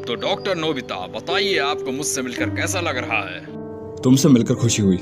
तो doctor Nobita, बताइए आपको मुझसे मिलकर कैसा लग रहा है? तुमसे मिलकर खुशी हुई।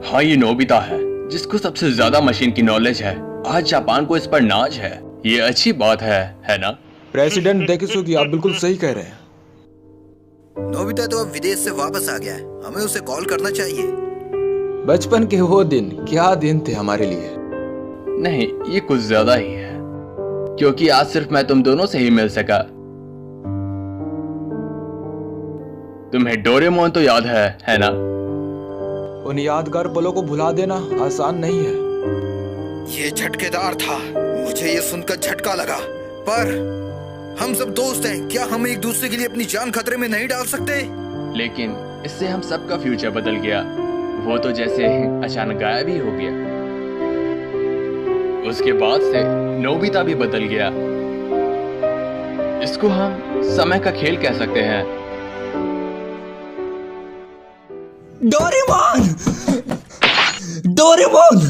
हाँ, ये नोबिता है जिसको सबसे ज्यादा मशीन की नॉलेज है। आज जापान को इस पर नाज है। ये अच्छी बात है ना? प्रेसिडेंट डेकिसुगी, आप बिल्कुल सही कह रहे हैं। नोबिता तो अब विदेश से वापस आ गया है, हमें उसे कॉल करना चाहिए। बचपन के वो दिन क्या दिन थे हमारे लिए। नहीं, ये कुछ ज्यादा ही है, क्योंकि आज सिर्फ मैं तुम दोनों से ही मिल सका। तुम्हें डोरेमोन तो याद है ना? उन यादगार पलों को भुला देना आसान नहीं है। ये झटकेदार था, मुझे ये सुनकर झटका लगा। पर हम सब दोस्त हैं, क्या हम एक दूसरे के लिए अपनी जान खतरे में नहीं डाल सकते? लेकिन इससे हम सबका फ्यूचर बदल गया। वो तो जैसे अचानक गायब ही हो गया। उसके बाद से नोबिता भी बदल गया। इसको हम समय का खेल कह सकते हैं। डोरेमोन! डोरेमोन!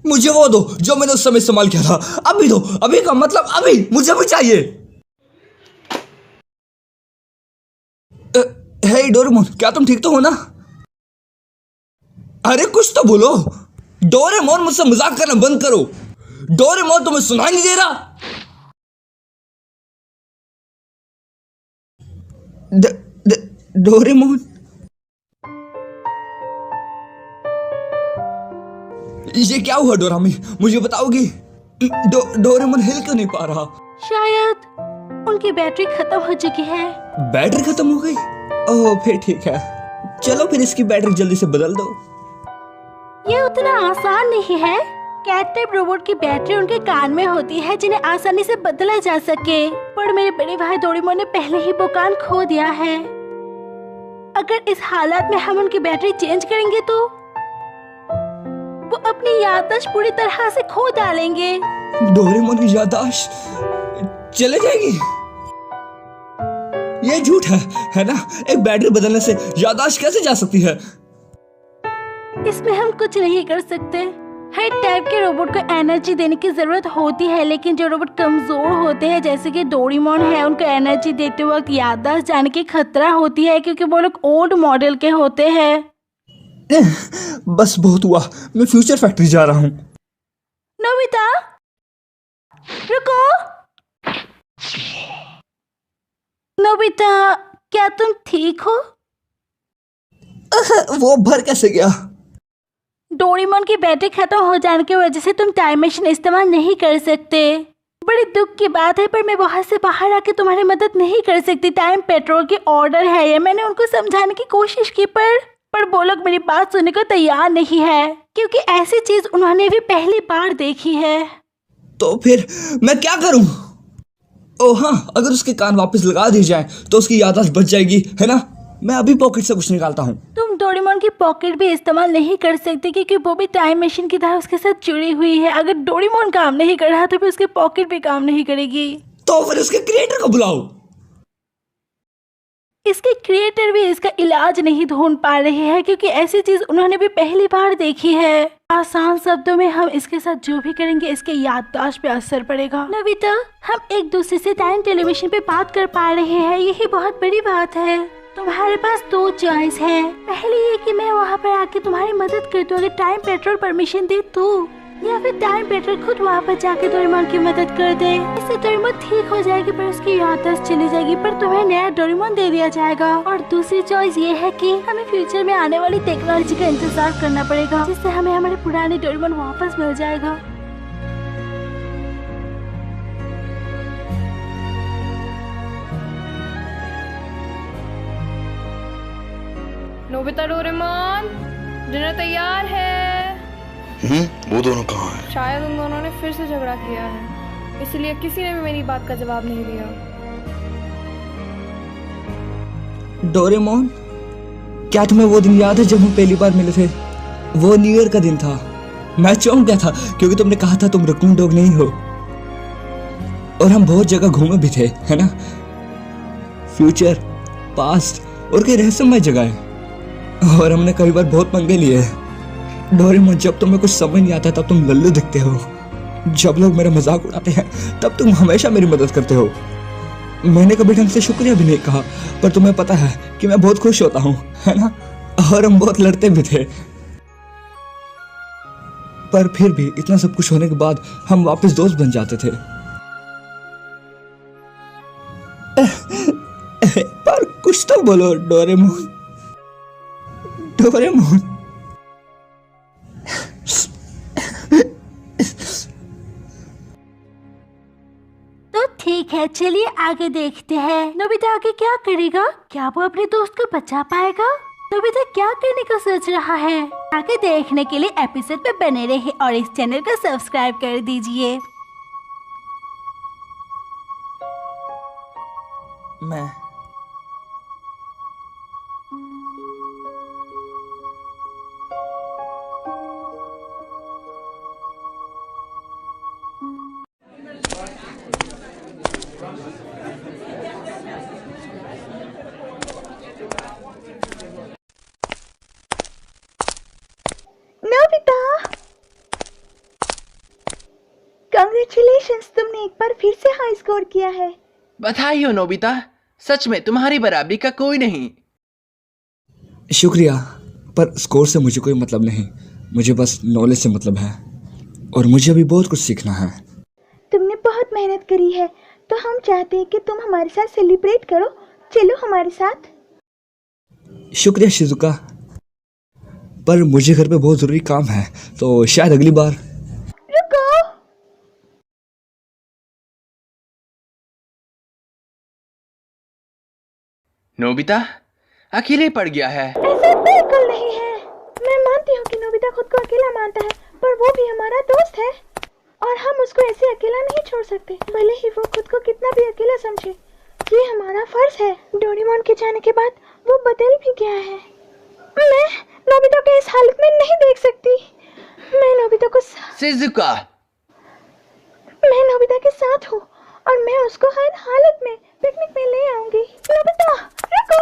मुझे वो दो जो मैंने उस समय इस्तेमाल किया था। अभी दो, अभी का मतलब अभी, मुझे भी चाहिए। हे डोरेमोन, क्या तुम ठीक तो हो ना? अरे कुछ तो बोलो। डोरेमोन, मुझसे मजाक करना बंद करो। डोरेमोन, तुम्हें सुनाई नहीं दे रहा? डोरेमोन, ये क्या हुआ डोरामी? मुझे बताओगी? डोरेमोन हिल क्यों नहीं पा रहा? शायद उनकी बैटरी खत्म हो चुकी है। बैटरी खत्म हो गई? ओह, फिर ठीक है। चलो फिर इसकी बैटरी जल्दी से बदल दो। ये उतना आसान नहीं है। कैट टाइप रोबोट की बैटरी उनके कान में होती है जिन्हें आसानी से बदला जा सके। पर मेरे बड़े भाई डोरेमोन ने पहले ही वो कान खो दिया है। अगर इस हालात में हम उनकी बैटरी चेंज करेंगे तो वो अपनी याददाश्त पूरी तरह से खो डालेंगे। डोरेमोन की याददाश्त चले जाएगी? ये झूठ है ना? एक बैटरी बदलने से याददाश्त कैसे जा सकती है? इसमें हम कुछ नहीं कर सकते। हर टाइप के रोबोट को एनर्जी देने की जरूरत होती है, लेकिन जो रोबोट कमजोर होते हैं जैसे कि डोरेमोन है, उनको एनर्जी देते वक्त याददाश्त जाने की खतरा होती है क्योंकि वो लोग ओल्ड मॉडल के होते हैं। बस बहुत हुआ, मैं फ्यूचर फैक्ट्री जा रहा हूँ। नोबिता, रुको। नोबिता, क्या तुम ठीक हो? वो भर कैसे गया? डोरेमोन की बैटरी खत्म हो जाने की वजह से तुम टाइम मशीन इस्तेमाल नहीं कर सकते। बड़ी दुख की बात है, पर मैं वहां से बाहर आके तुम्हारी मदद नहीं कर सकती। टाइम पेट्रोल की ऑर्डर है ये। मैंने उनको समझाने की कोशिश की पर वो लोग मेरी बात सुनने को तैयार नहीं है, क्योंकि ऐसी चीज उन्होंने भी पहली बार देखी है। तो फिर मैं क्या करूं? ओह हाँ, अगर उसके कान वापस लगा दिए जाए तो उसकी याददाश्त बच जाएगी, है ना? मैं अभी पॉकेट से कुछ निकालता हूँ। तुम डोरेमोन की पॉकेट भी इस्तेमाल नहीं कर सकते क्योंकि वो भी टाइम मशीन की तरह उसके साथ जुड़ी हुई है। अगर डोरेमोन काम नहीं कर रहा तो फिर उसकी पॉकेट भी काम नहीं करेगी। तो फिर उसके क्रिएटर को बुलाओ। इसके क्रिएटर भी इसका इलाज नहीं ढूंढ पा रहे हैं क्योंकि ऐसी चीज उन्होंने भी पहली बार देखी है। आसान शब्दों में, हम इसके साथ जो भी करेंगे इसके याददाश्त पे असर पड़ेगा। नोबिता, हम एक दूसरे से टाइम टेलीविजन पे बात कर पा रहे हैं, यही बहुत बड़ी बात है। तुम्हारे पास दो चॉइस है। पहली ये कि मैं वहाँ पर आके तुम्हारी मदद कर दूँ अगर टाइम पेट्रोल परमिशन दे तो, या फिर टाइम पेट्रोल खुद वहाँ पर जाके डोरेमोन की मदद कर दे। इससे डोरेमोन ठीक हो जाएगी पर उसकी याददाश्त चली जाएगी, पर तुम्हें नया डोरेमोन दे दिया जाएगा। और दूसरी चॉइस ये है कि हमें फ्यूचर में आने वाली टेक्नोलॉजी का इंतजार करना पड़ेगा, जिससे हमें हमारे पुराने डोरेमोन वापस मिल जाएगा। नोबिता, डोरेमोन, डिनर तैयार है। वो दोनों कहाँ हैं? शायद उन दोनों ने फिर से झगड़ा किया है, इसलिए किसी ने भी मेरी बात का जवाब नहीं दिया। डोरेमोन, क्या तुम्हें वो दिन याद है जब हम पहली बार मिले थे? वो न्यू ईयर का दिन था। मैं चौंक गया था क्योंकि तुमने कहा था तुम रकून डॉग नहीं हो। और हम बहुत जगह घूमे भी थे, है ना? फ्यूचर, पास्ट और कई रहस्यमय जगह है। और हमने कई बार बहुत पंगे लिए। डोरेमोन, जब तुम्हें कुछ समझ नहीं आता तब तुम लल्लू दिखते हो। जब लोग मेरा मजाक उड़ाते हैं तब तुम हमेशा मेरी मदद करते हो। मैंने कभी ढंग से शुक्रिया भी नहीं कहा, पर तुम्हें पता है कि मैं बहुत खुश होता हूँ, है ना? और हम बहुत लड़ते भी थे, पर फिर भी इतना सब कुछ होने के बाद हम वापस दोस्त बन जाते थे। पर कुछ तो बोलो डोरेमोन। डोरेमोन। तो ठीक है, चलिए आगे देखते हैं। नोबिता आगे क्या करेगा? क्या वो अपने दोस्त को बचा पाएगा? नोबिता क्या करने का सोच रहा है? आगे देखने के लिए एपिसोड पे बने रहे और इस चैनल को सब्सक्राइब कर दीजिए। मैं नोबिता, कांग्रेचुलेशंस, तुमने एक बार फिर से हाई स्कोर किया है। बधाई हो नोबिता, सच में तुम्हारी बराबरी का कोई नहीं। शुक्रिया, पर स्कोर से मुझे कोई मतलब नहीं। मुझे बस नॉलेज से मतलब है और मुझे अभी बहुत कुछ सीखना है। तुमने बहुत मेहनत करी है, तो हम चाहते हैं कि तुम हमारे साथ सेलिब्रेट करो। चलो हमारे साथ। शुक्रिया शिजुका, पर मुझे घर पे बहुत ज़रूरी काम है, तो शायद अगली बार। रुको, नोबिता अकेले पड़ गया है। ऐसा बिल्कुल नहीं है। मैं मानती हूँ कि नोबिता खुद को अकेला मानता है, पर वो भी हमारा दोस्त है और हम उसको ऐसे अकेला नहीं छोड़ सकते, भले ही वो खुद को कितना भी अकेला समझे। ये हमारा फर्ज है। डोरेमोन के जाने के बाद वो बदल भी गया है। मैं नोबिता को इस हालत में नहीं देख सकती। मैं नोबिता को शिजुका, मैं नोबिता के साथ हूँ और मैं उसको हर हालत में पिकनिक में ले आऊंगी। नोबिता रुको।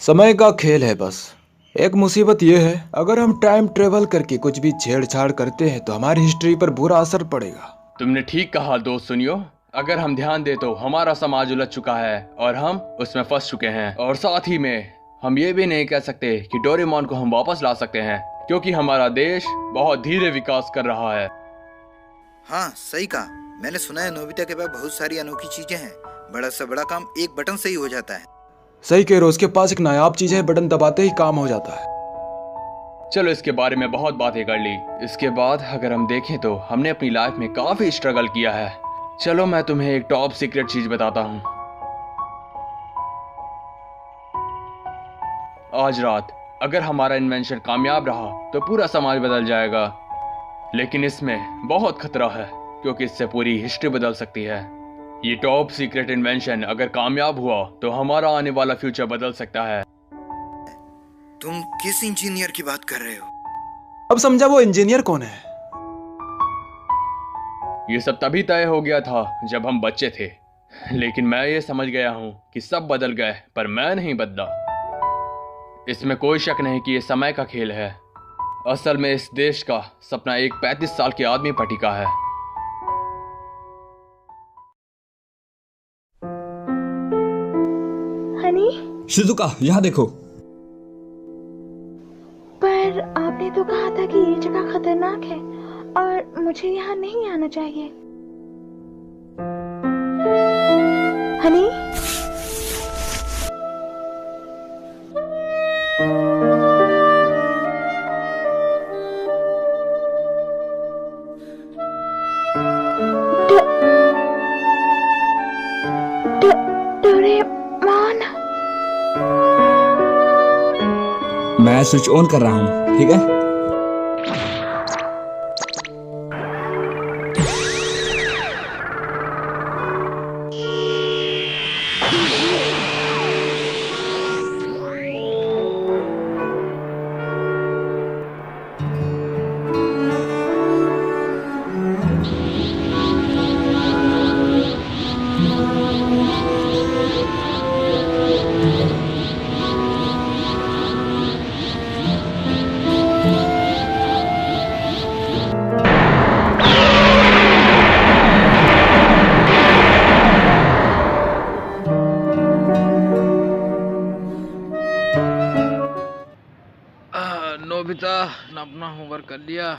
समय का खेल है बस। एक मुसीबत यह है, अगर हम टाइम ट्रेवल करके कुछ भी छेड़छाड़ करते हैं तो हमारी हिस्ट्री पर बुरा असर पड़ेगा। तुमने ठीक कहा दोस्त। सुनियो, अगर हम ध्यान दे तो हमारा समाज उलझ चुका है और हम उसमें फंस चुके हैं। और साथ ही में हम ये भी नहीं कह सकते कि डोरेमोन को हम वापस ला सकते हैं, क्योंकि हमारा देश बहुत धीरे विकास कर रहा है। हाँ सही कहा। मैंने सुना है नोबिता के पास बहुत सारी अनोखी चीजें हैं। बड़ा से बड़ा काम एक बटन से ही हो जाता है। सही कह रहे हो, उसके पास एक नायाब चीज है, बटन दबाते ही काम हो जाता है। चलो इसके बारे में बहुत बातें कर ली। इसके बाद अगर हम देखें तो हमने अपनी लाइफ में काफी स्ट्रगल किया है। चलो मैं तुम्हें एक टॉप सीक्रेट चीज बताता हूँ। आज रात अगर हमारा इन्वेंशन कामयाब रहा तो पूरा समाज बदल जाएगा, लेकिन इसमें बहुत खतरा है क्योंकि इससे पूरी हिस्ट्री बदल सकती है। ये टॉप सीक्रेट इन्वेंशन अगर कामयाब हुआ तो हमारा आने वाला फ्यूचर बदल सकता है। तुम किस इंजीनियर की बात कर रहे हो? अब समझा वो इंजीनियर कौन है। ये सब तभी तय हो गया था जब हम बच्चे थे, लेकिन मैं ये समझ गया हूँ कि सब बदल गए पर मैं नहीं बदला। इसमें कोई शक नहीं कि ये समय का खेल है। असल में इस देश का सपना एक 35 साल के आदमी पर टिका है। हनी, शिजुका यहाँ देखो। पर आपने तो कहा था कि ये जगह खतरनाक है और मुझे यहाँ नहीं आना चाहिए। हनी, डोरेमोन। मैं स्विच ऑन कर रहा हूँ, ठीक है? नोबिता, अपना होमवर्क कर लिया?